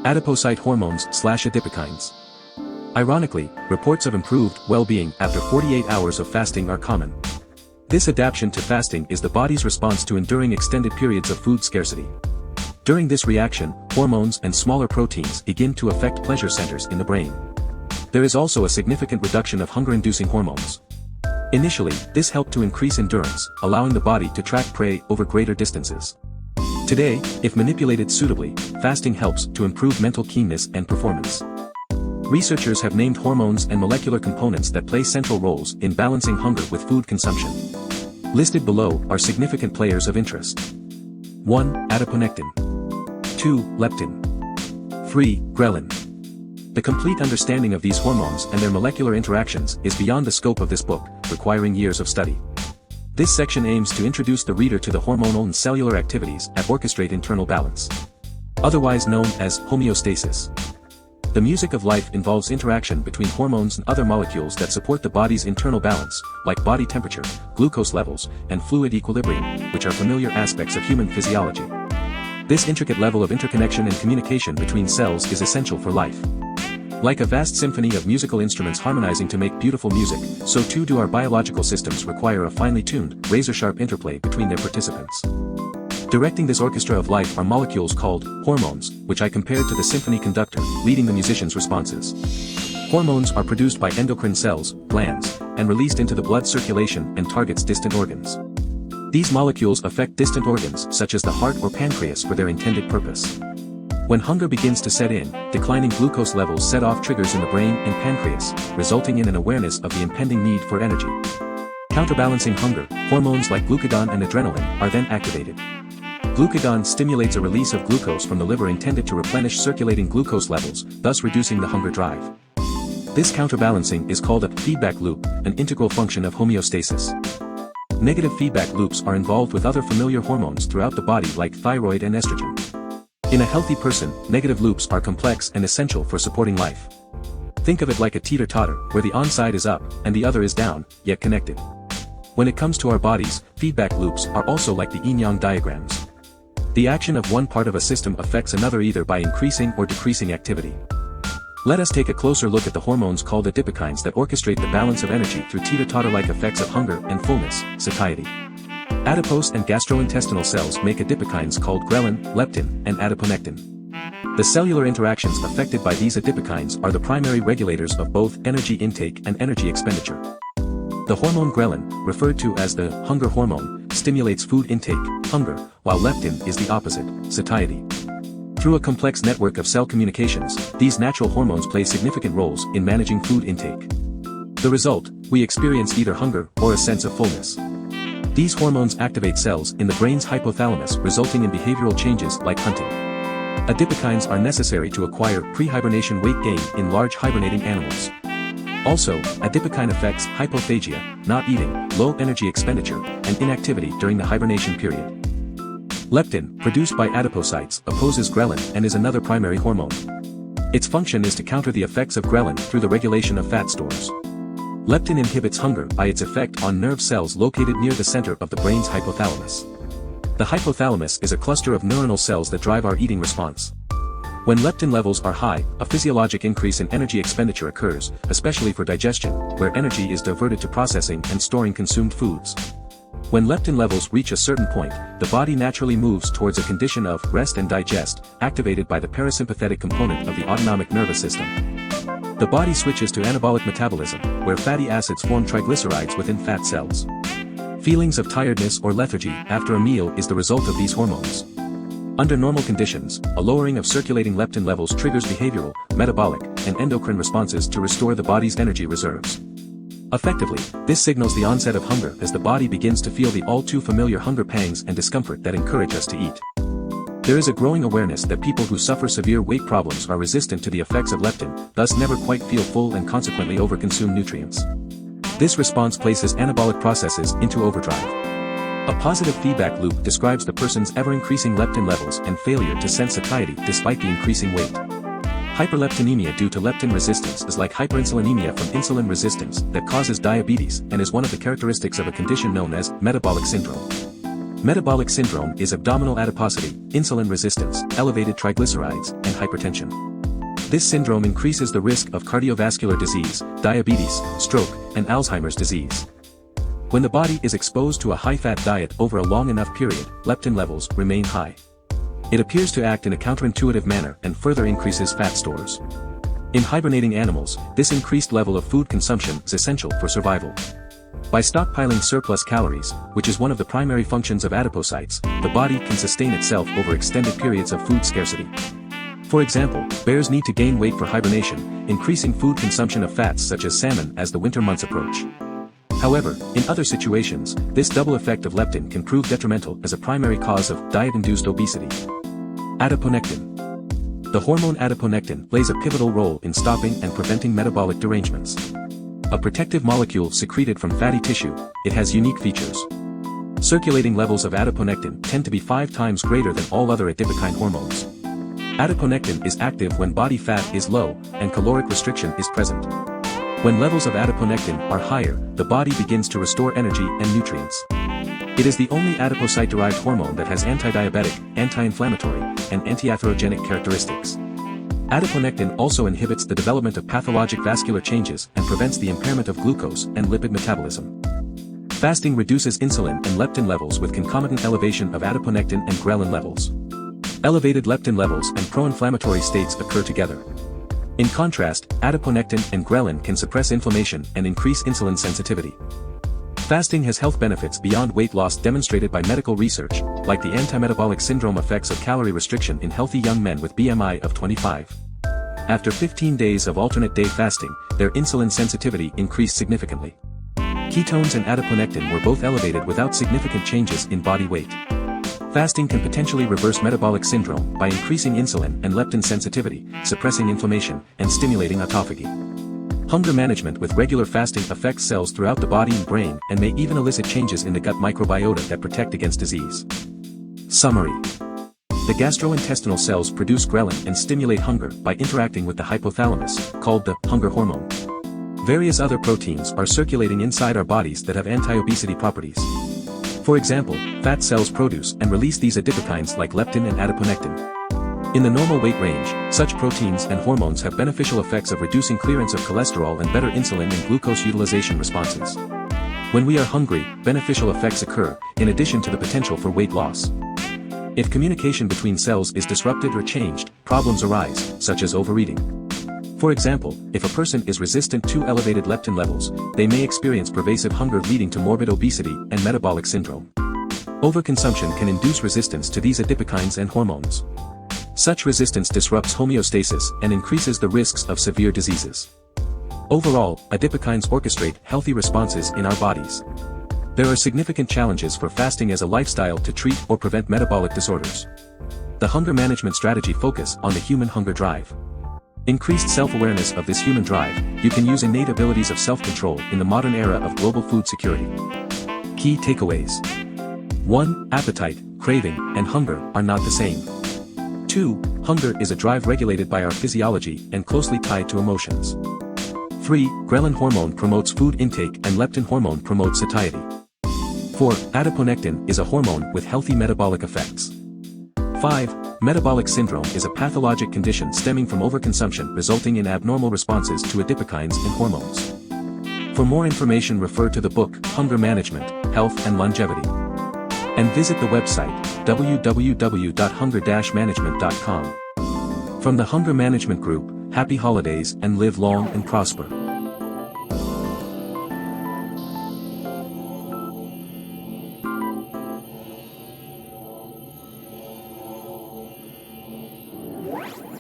Adipocyte hormones/adipokines. Ironically, reports of improved well-being after 48 hours of fasting are common. This adaptation to fasting is the body's response to enduring extended periods of food scarcity. During this reaction, hormones and smaller proteins begin to affect pleasure centers in the brain. There is also a significant reduction of hunger-inducing hormones. Initially, this helped to increase endurance, allowing the body to track prey over greater distances. Today, if manipulated suitably, fasting helps to improve mental keenness and performance. Researchers have named hormones and molecular components that play central roles in balancing hunger with food consumption. Listed below are significant players of interest. 1. Adiponectin. 2. Leptin. 3. Ghrelin. The complete understanding of these hormones and their molecular interactions is beyond the scope of this book, requiring years of study. This section aims to introduce the reader to the hormonal and cellular activities that orchestrate internal balance. Otherwise known as homeostasis. The music of life involves interaction between hormones and other molecules that support the body's internal balance, like body temperature, glucose levels, and fluid equilibrium, which are familiar aspects of human physiology. This intricate level of interconnection and communication between cells is essential for life. Like a vast symphony of musical instruments harmonizing to make beautiful music, so too do our biological systems require a finely tuned, razor-sharp interplay between their participants. Directing this orchestra of life are molecules called hormones, which I compared to the symphony conductor, leading the musician's responses. Hormones are produced by endocrine cells, glands, and released into the blood circulation and targets distant organs. These molecules affect distant organs such as the heart or pancreas for their intended purpose. When hunger begins to set in, declining glucose levels set off triggers in the brain and pancreas, resulting in an awareness of the impending need for energy. Counterbalancing hunger, hormones like glucagon and adrenaline are then activated. Glucagon stimulates a release of glucose from the liver intended to replenish circulating glucose levels, thus reducing the hunger drive. This counterbalancing is called a feedback loop, an integral function of homeostasis. Negative feedback loops are involved with other familiar hormones throughout the body like thyroid and estrogen. In a healthy person, negative loops are complex and essential for supporting life. Think of it like a teeter-totter, where the on side is up, and the other is down, yet connected. When it comes to our bodies, feedback loops are also like the yin-yang diagrams. The action of one part of a system affects another either by increasing or decreasing activity. Let us take a closer look at the hormones called adipokines that orchestrate the balance of energy through teeter-totter-like effects of hunger and fullness, satiety. Adipose and gastrointestinal cells make adipokines called ghrelin, leptin, and adiponectin. The cellular interactions affected by these adipokines are the primary regulators of both energy intake and energy expenditure. The hormone ghrelin, referred to as the hunger hormone, stimulates food intake, hunger, while leptin is the opposite, satiety. Through a complex network of cell communications, these natural hormones play significant roles in managing food intake. The result, we experience either hunger or a sense of fullness. These hormones activate cells in the brain's hypothalamus, resulting in behavioral changes like hunting. Adipokines are necessary to acquire pre-hibernation weight gain in large hibernating animals. Also, adipokine affects hypophagia, not eating, low energy expenditure, and inactivity during the hibernation period. Leptin, produced by adipocytes, opposes ghrelin and is another primary hormone. Its function is to counter the effects of ghrelin through the regulation of fat stores. Leptin inhibits hunger by its effect on nerve cells located near the center of the brain's hypothalamus. The hypothalamus is a cluster of neuronal cells that drive our eating response. When leptin levels are high, a physiologic increase in energy expenditure occurs, especially for digestion, where energy is diverted to processing and storing consumed foods. When leptin levels reach a certain point, the body naturally moves towards a condition of rest and digest, activated by the parasympathetic component of the autonomic nervous system. The body switches to anabolic metabolism, where fatty acids form triglycerides within fat cells. Feelings of tiredness or lethargy after a meal is the result of these hormones. Under normal conditions, a lowering of circulating leptin levels triggers behavioral, metabolic, and endocrine responses to restore the body's energy reserves. Effectively, this signals the onset of hunger as the body begins to feel the all-too-familiar hunger pangs and discomfort that encourage us to eat. There is a growing awareness that people who suffer severe weight problems are resistant to the effects of leptin, thus never quite feel full and consequently overconsume nutrients. This response places anabolic processes into overdrive. A positive feedback loop describes the person's ever-increasing leptin levels and failure to sense satiety despite the increasing weight. Hyperleptinemia due to leptin resistance is like hyperinsulinemia from insulin resistance that causes diabetes and is one of the characteristics of a condition known as metabolic syndrome. Metabolic syndrome is abdominal adiposity, insulin resistance, elevated triglycerides, and hypertension. This syndrome increases the risk of cardiovascular disease, diabetes, stroke, and Alzheimer's disease. When the body is exposed to a high-fat diet over a long enough period, leptin levels remain high. It appears to act in a counterintuitive manner and further increases fat stores. In hibernating animals, this increased level of food consumption is essential for survival. By stockpiling surplus calories, which is one of the primary functions of adipocytes, the body can sustain itself over extended periods of food scarcity. For example, bears need to gain weight for hibernation, increasing food consumption of fats such as salmon as the winter months approach. However, in other situations, this double effect of leptin can prove detrimental as a primary cause of diet-induced obesity. Adiponectin. The hormone adiponectin plays a pivotal role in stopping and preventing metabolic derangements. A protective molecule secreted from fatty tissue, it has unique features. Circulating levels of adiponectin tend to be 5 times greater than all other adipokine hormones. Adiponectin is active when body fat is low, and caloric restriction is present. When levels of adiponectin are higher, the body begins to restore energy and nutrients. It is the only adipocyte-derived hormone that has anti-diabetic, anti-inflammatory, and anti-atherogenic characteristics. Adiponectin also inhibits the development of pathologic vascular changes and prevents the impairment of glucose and lipid metabolism. Fasting reduces insulin and leptin levels with concomitant elevation of adiponectin and ghrelin levels. Elevated leptin levels and pro-inflammatory states occur together. In contrast, adiponectin and ghrelin can suppress inflammation and increase insulin sensitivity. Fasting has health benefits beyond weight loss demonstrated by medical research, like the anti-metabolic syndrome effects of calorie restriction in healthy young men with BMI of 25. After 15 days of alternate day fasting, their insulin sensitivity increased significantly. Ketones and adiponectin were both elevated without significant changes in body weight. Fasting can potentially reverse metabolic syndrome by increasing insulin and leptin sensitivity, suppressing inflammation, and stimulating autophagy. Hunger management with regular fasting affects cells throughout the body and brain and may even elicit changes in the gut microbiota that protect against disease. Summary. The gastrointestinal cells produce ghrelin and stimulate hunger by interacting with the hypothalamus, called the hunger hormone. Various other proteins are circulating inside our bodies that have anti-obesity properties. For example, fat cells produce and release these adipokines like leptin and adiponectin. In the normal weight range, such proteins and hormones have beneficial effects of reducing clearance of cholesterol and better insulin and glucose utilization responses. When we are hungry, beneficial effects occur, in addition to the potential for weight loss. If communication between cells is disrupted or changed, problems arise, such as overeating. For example, if a person is resistant to elevated leptin levels, they may experience pervasive hunger leading to morbid obesity and metabolic syndrome. Overconsumption can induce resistance to these adipokines and hormones. Such resistance disrupts homeostasis and increases the risks of severe diseases. Overall, adipokines orchestrate healthy responses in our bodies. There are significant challenges for fasting as a lifestyle to treat or prevent metabolic disorders. The hunger management strategy focuses on the human hunger drive. Increased self-awareness of this human drive, you can use innate abilities of self-control in the modern era of global food security. Key takeaways. 1. Appetite, craving, and hunger are not the same. 2. Hunger is a drive regulated by our physiology and closely tied to emotions. 3. Ghrelin hormone promotes food intake and leptin hormone promotes satiety. 4. Adiponectin is a hormone with healthy metabolic effects. 5. Metabolic syndrome is a pathologic condition stemming from overconsumption resulting in abnormal responses to adipokines and hormones. For more information refer to the book, Hunger Management, Health and Longevity. And visit the website, www.hunger-management.com. From the Hunger Management Group, happy holidays and live long and prosper.